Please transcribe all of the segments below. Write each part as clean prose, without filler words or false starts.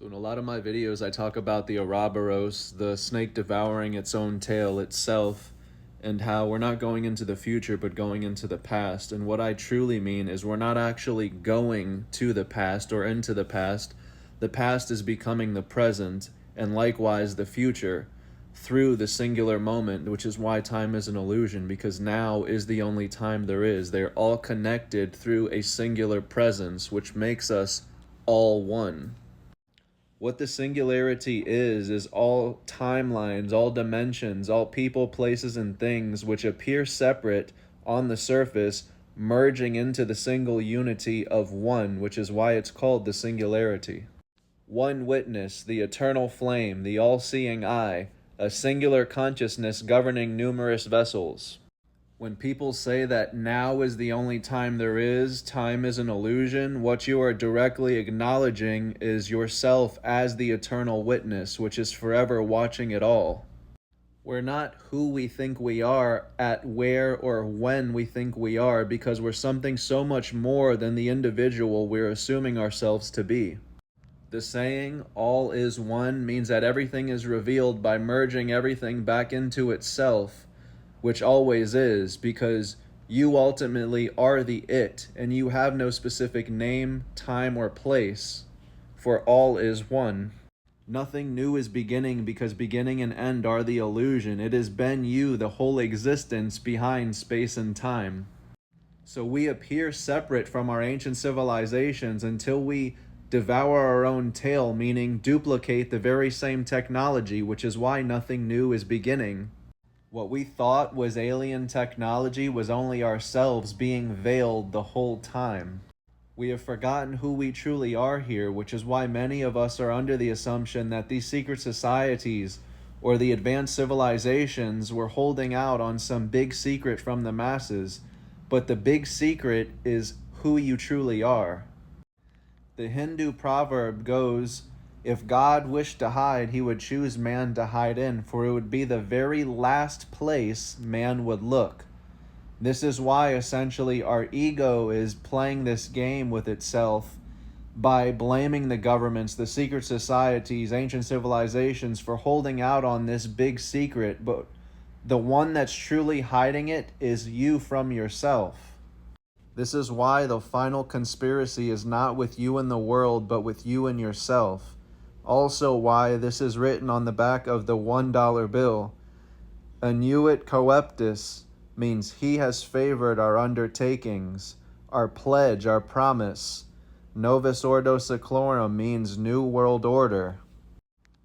So in a lot of my videos, I talk about the Ouroboros, the snake devouring its own tail itself, and how we're not going into the future, but going into the past. And what I truly mean is we're not actually going to the past or into the past. The past is becoming the present, and likewise the future, through the singular moment, which is why time is an illusion, because now is the only time there is. They're all connected through a singular presence, which makes us all one. What the singularity is all timelines, all dimensions, all people, places, and things which appear separate on the surface, merging into the single unity of one, which is why it's called the singularity. One witness, the eternal flame, the all-seeing eye, a singular consciousness governing numerous vessels. When people say that now is the only time there is, time is an illusion, what you are directly acknowledging is yourself as the eternal witness, which is forever watching it all. We're not who we think we are at where or when we think we are, because we're something so much more than the individual we're assuming ourselves to be. The saying, all is one, means that everything is revealed by merging everything back into itself, which always is, because you ultimately are the it, and you have no specific name, time, or place, for all is one. Nothing new is beginning, because beginning and end are the illusion. It has been you, the whole existence behind space and time. So we appear separate from our ancient civilizations until we devour our own tail, meaning duplicate the very same technology, which is why nothing new is beginning. What we thought was alien technology was only ourselves being veiled the whole time. We have forgotten who we truly are here, which is why many of us are under the assumption that these secret societies or the advanced civilizations were holding out on some big secret from the masses, but the big secret is who you truly are. The Hindu proverb goes, if God wished to hide, he would choose man to hide in, for it would be the very last place man would look. This is why essentially our ego is playing this game with itself by blaming the governments, the secret societies, ancient civilizations for holding out on this big secret, but the one that's truly hiding it is you from yourself. This is why the final conspiracy is not with you and the world, but with you and yourself. Also why this is written on the back of the $1 bill. Annuit coeptis means he has favored our undertakings, our pledge, our promise. Novus Ordo Seclorum means new world order.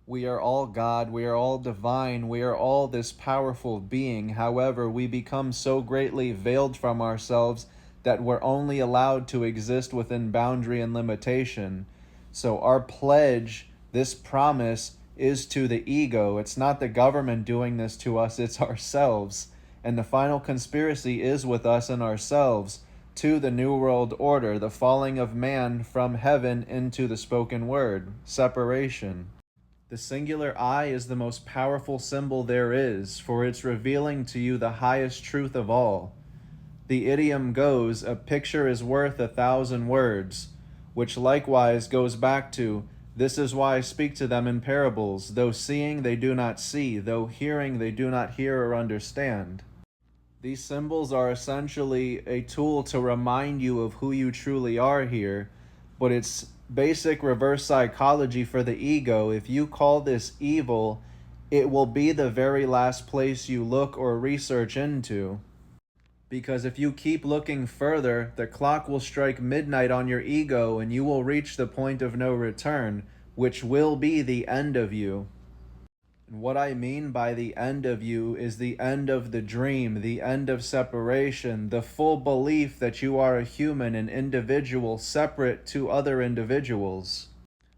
We are all God, we are all divine, we are all this powerful being. However, we become so greatly veiled from ourselves that we're only allowed to exist within boundary and limitation. So our pledge, this promise, is to the ego. It's not the government doing this to us, it's ourselves. And the final conspiracy is with us and ourselves to the New World Order, the falling of man from heaven into the spoken word, separation. The singular I is the most powerful symbol there is, for it's revealing to you the highest truth of all. The idiom goes, a picture is worth 1,000 words, which likewise goes back to, this is why I speak to them in parables. Though seeing, they do not see. Though hearing, they do not hear or understand. These symbols are essentially a tool to remind you of who you truly are here, but it's basic reverse psychology for the ego. If you call this evil, it will be the very last place you look or research into. Because if you keep looking further, the clock will strike midnight on your ego and you will reach the point of no return, which will be the end of you. And what I mean by the end of you is the end of the dream, the end of separation, the full belief that you are a human, an individual separate to other individuals.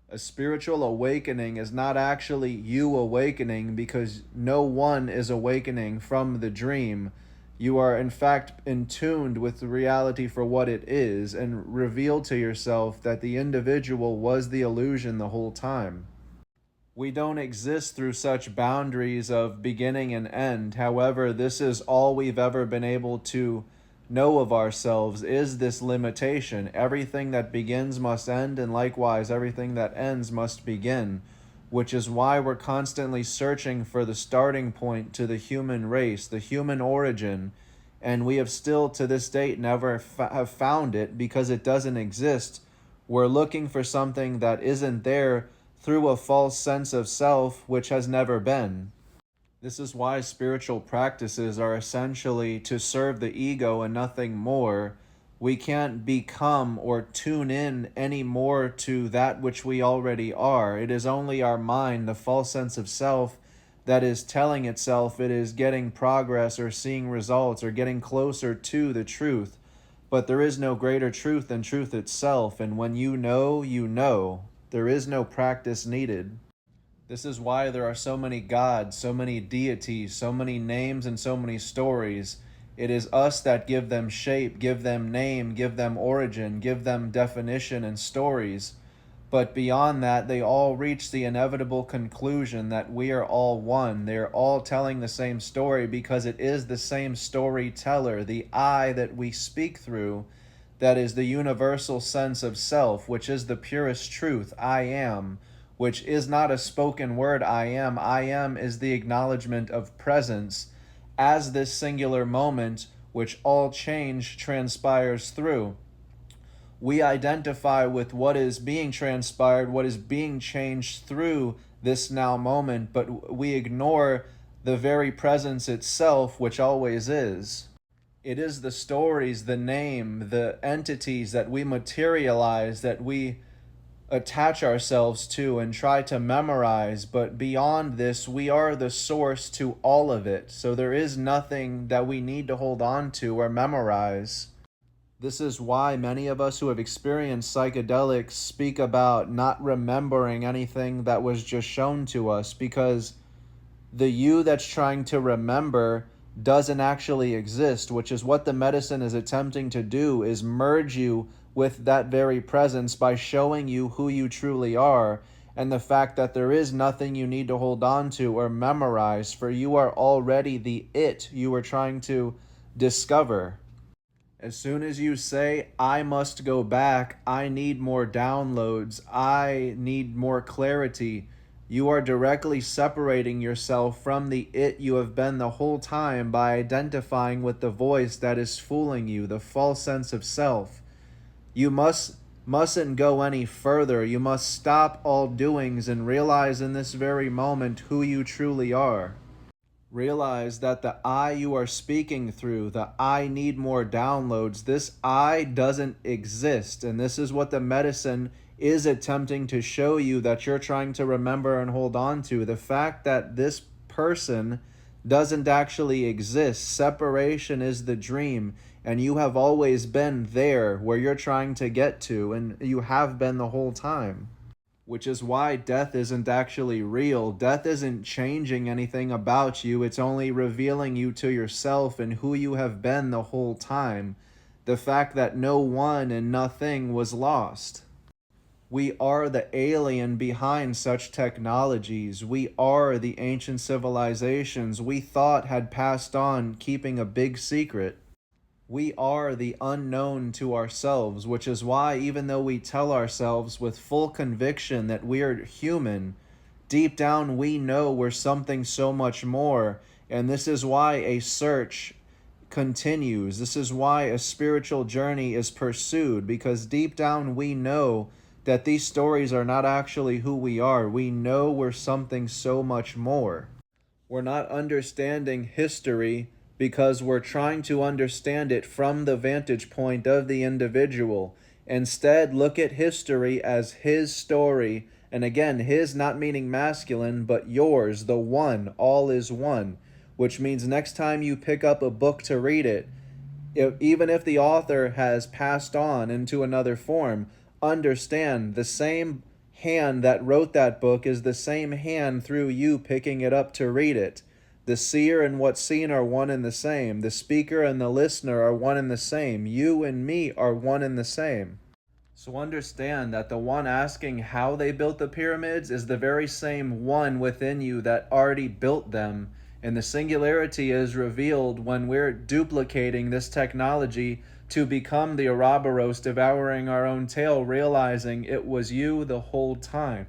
A spiritual awakening is not actually you awakening, because no one is awakening from the dream. You are in fact in tuned with the reality for what it is, and reveal to yourself that the individual was the illusion the whole time. We don't exist through such boundaries of beginning and end. However, this is all we've ever been able to know of ourselves is this limitation. Everything that begins must end, and likewise, everything that ends must begin, which is why we're constantly searching for the starting point to the human race, the human origin, and we have still to this date never have found it because it doesn't exist. We're looking for something that isn't there through a false sense of self which has never been. This is why spiritual practices are essentially to serve the ego and nothing more. We can't become or tune in any more to that which we already are. It is only our mind, the false sense of self, that is telling itself it is getting progress or seeing results or getting closer to the truth. But there is no greater truth than truth itself, and when you know, you know. There is no practice needed. This is why there are so many gods, so many deities, so many names, and so many stories. It is us that give them shape, give them name, give them origin, give them definition and stories. But beyond that, they all reach the inevitable conclusion that we are all one. They are all telling the same story because it is the same storyteller, the I that we speak through, that is the universal sense of self, which is the purest truth, I am, which is not a spoken word I am. I am is the acknowledgement of presence as this singular moment which all change transpires through. We identify with what is being transpired, what is being changed through this now moment, but we ignore the very presence itself, which always is. It is the stories, the name, the entities that we materialize, that we attach ourselves to and try to memorize, but beyond this, we are the source to all of it. So there is nothing that we need to hold on to or memorize. This is why many of us who have experienced psychedelics speak about not remembering anything that was just shown to us, because the you that's trying to remember doesn't actually exist, which is what the medicine is attempting to do, is merge you with that very presence by showing you who you truly are, and the fact that there is nothing you need to hold on to or memorize, for you are already the it you were trying to discover. As soon as you say, I must go back, I need more downloads, I need more clarity, you are directly separating yourself from the it you have been the whole time by identifying with the voice that is fooling you, the false sense of self. You mustn't go any further. You must stop all doings and realize in this very moment who you truly are. Realize that the I you are speaking through, the I need more downloads, this I doesn't exist. And this is what the medicine is attempting to show you that you're trying to remember and hold on to. The fact that this person doesn't actually exist. Separation is the dream, and you have always been there where you're trying to get to, and you have been the whole time. Which is why death isn't actually real. Death isn't changing anything about you. It's only revealing you to yourself and who you have been the whole time. The fact that no one and nothing was lost. We are the alien behind such technologies. We are the ancient civilizations we thought had passed on, keeping a big secret. We are the unknown to ourselves, which is why even though we tell ourselves with full conviction that we are human, deep down we know we're something so much more. And this is why a search continues. This is why a spiritual journey is pursued, because deep down we know that these stories are not actually who we are. We know we're something so much more. We're not understanding history because we're trying to understand it from the vantage point of the individual. Instead, look at history as his story, and again, his not meaning masculine, but yours, the one, all is one, which means next time you pick up a book to read it, even if the author has passed on into another form, understand the same hand that wrote that book is the same hand through you picking it up to read it. The seer and what's seen are one and the same. The speaker and the listener are one and the same. You and me are one and the same. So understand that the one asking how they built the pyramids is the very same one within you that already built them. And the singularity is revealed when we're duplicating this technology to become the Ouroboros devouring our own tail, realizing it was you the whole time.